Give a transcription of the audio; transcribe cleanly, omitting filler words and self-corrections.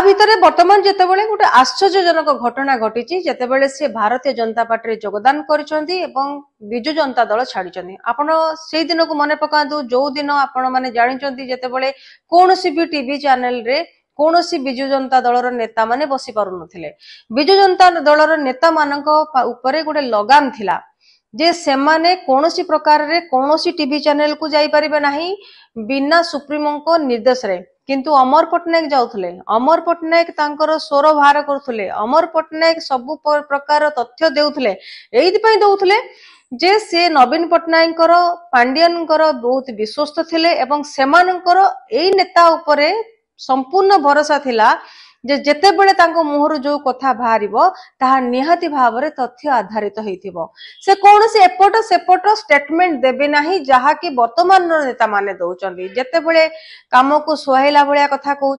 भितर वर्तमान जेतेबेले गोटे आश्चर्यजनक घटना घटी जेतेबेले से भारतीय जनता पार्टी योगदान करिसेंती एवं बिजु जनता दल छाड़ी आपण से दिन को मन पकांतु जो दिन आपण माने जानिचंती जेतेबेले कोनोसी भी टीवी चैनल रे कोनोसी बिजु जनता दलर नेता माने बसी पारु नथिले बिजु जनता दलर नेता मानक ऊपर गोटे लगाम थिला जे सेमाने कोनोसी प्रकार रे कोनोसी टीवी चैनल को जाई परिबे नाही बिना सुप्रीमो को निर्देश रे किंतु अमर पटनायक जाउथले अमर पटनायक तांकर स्वर बाहर करथुले अमर पटनायक सब प्रकार तथ्य देउथले एइति पई देउथले जे से नवीन पटनायक पांडियन बहुत विश्वस्त थिले एवं सेमानकर एई नेता उपरे संपूर्ण भरोसा थिला जे जेते बेले तांको मुहरु जो कथा बाहरिबो ताहा निहाती भावरे तथ्य आधारित हेतिबो से कोनोसी एपट सेपट स्टेटमेंट देबे नाही जहा कि वर्तमान नेता माने दउचंदी जेते बेले काम को सोहेला भलिया कथा कहू